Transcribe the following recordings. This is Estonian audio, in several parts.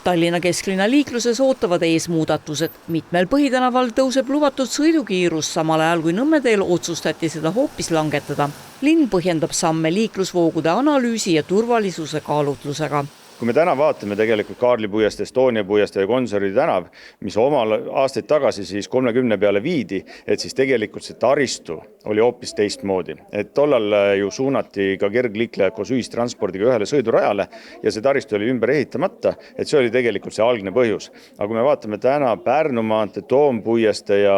Tallinna kesklinna liikluses ootavad ees muudatused. Mitmel põhitänaval tõuseb lubatud sõidukiirus, samal ajal kui Nõmmedeel otsustati seda hoopis langetada. Linn põhjendab samme liiklusvoogude analüüsi ja turvalisuse kaalutlusega. Kui me täna vaatame tegelikult Kaarli puiestee, Estonia puiestee ja Gonsiori tänav, mis omal aastaid tagasi siis 30 peale viidi, et siis tegelikult see taristu oli hoopis teistmoodi. Et tollal ju suunati ka kergliiklejad koos ühistranspordiga ühele sõidurajale ja see taristu oli ümber ehitamata, et see oli tegelikult see algne põhjus. Aga kui me vaatame täna Pärnu maantee, Toompuiestee ja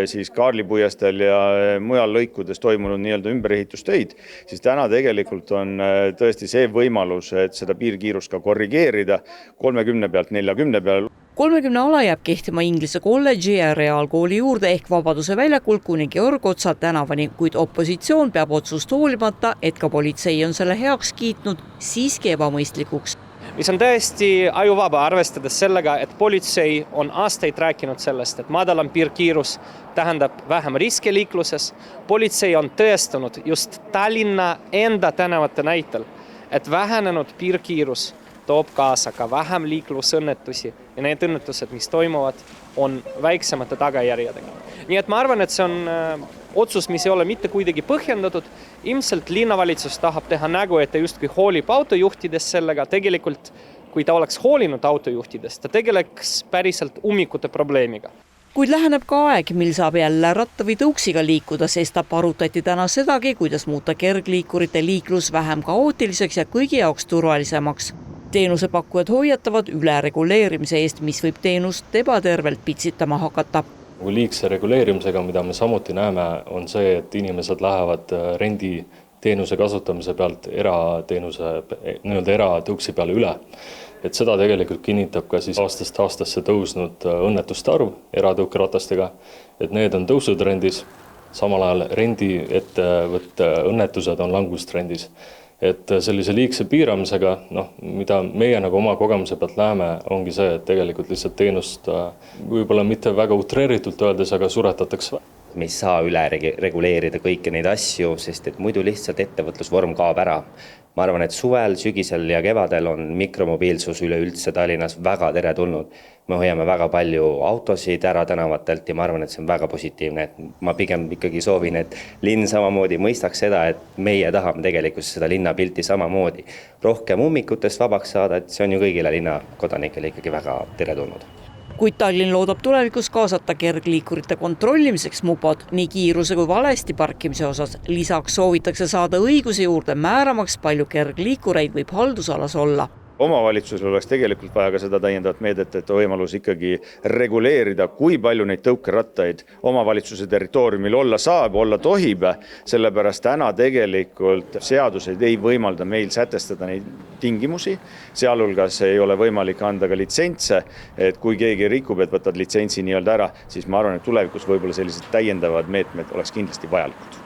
siis Kaarli puiesteel ja mujal lõikudes toimunud nii-öelda ümberehitustöid, siis täna tegelikult on tõesti see võimalus, et seda piirkiirust korrigeerida 30 pealt 40 peale. 30 ala jääb kehtima Inglise kolledži ja reaalkooli juurde ehk Vabaduse väljakult kuni Georg Otsa tänavani, kuid opositsioon peab otsust hoolimata, et ka politsei on selle heaks kiitnud, siiski ebamõistlikuks. Mis on tõesti ajuvaba arvestades sellega, et politsei on aastaid rääkinud sellest, et madalam piirkiirus tähendab vähem riske liikluses. Politsei on tõestanud just Tallinna enda tänavate näitel, et vähenenud piirkiirus toob kaasa ka vähem liiklusõnnetusi ja need õnnetused, mis toimuvad, on väiksemate tagajärjedega. Nii et ma arvan, et see on otsus, mis ei ole mitte kuidagi põhjendatud. Ilmselt linnavalitsus tahab teha nägu, et ta justkui hoolib autojuhtidest sellega. Tegelikult, kui ta oleks hoolinud autojuhtidest, ta tegeleks päriselt ummikute probleemiga. Kuid läheneb ka aeg, mil saab jälle ratta või tõuksiga liikuda, sest arutati täna sedagi, kuidas muuta kergliikurite liiklus vähem kaootiliseks ja kõigi jaoks turvalisemaks. Teenusepakkujad hoiatavad ülereguleerimise eest, mis võib teenust ebatervelt pitsitama hakata. Liigse reguleerimisega, mida me samuti näeme, on see, et inimesed lähevad renditeenuse kasutamise pealt eratõuksi peale üle. Et seda tegelikult kinnitab ka siis aastast aastasse tõusnud õnnetuste arv eratõukeratastega, et need on tõusutrendis, samal ajal rendiettevõtte õnnetused on langustrendis. Et sellise liigse piiramisega, mida meie nagu oma kogemuse pealt näeme, ongi see, et tegelikult lihtsalt teenust võib-olla mitte väga utreeritult öeldes, aga suretatakse. Me ei saa üle reguleerida kõiki neid asju, sest et muidu lihtsalt ettevõtlusvorm kaob ära. Ma arvan, et suvel, sügisel ja kevadel on mikromobiilsus üleüldse Tallinnas väga teretulnud. Me hoiame väga palju autosid ära tänavatelt ja ma arvan, et see on väga positiivne. Ma pigem ikkagi soovin, et linn samamoodi mõistaks seda, et meie tahame tegelikult seda linnapilti samamoodi. Rohkem ummikutest vabaks saada, et see on ju kõigile linnakodanikele ikkagi väga teretulnud. Kuid Tallinn loodab tulevikus kaasata kergliikurite kontrollimiseks mupod nii kiiruse kui valesti parkimise osas. Lisaks soovitakse saada õiguse juurde määramaks, palju kergliikureid võib haldusalas olla. Omavalitsusel oleks tegelikult vaja ka seda täiendavat meedet, et võimalus ikkagi reguleerida, kui palju neid tõukerattaid omavalitsuse territooriumil olla saab, olla tohib, sellepärast täna tegelikult seadused ei võimalda meil sätestada neid tingimusi, sealhulgas ei ole võimalik anda ka litsentse, et kui keegi rikub, et võtad litsentsi nii-öelda ära, siis ma arvan, et tulevikus võib-olla sellised täiendavad meetmed oleks kindlasti vajalikud.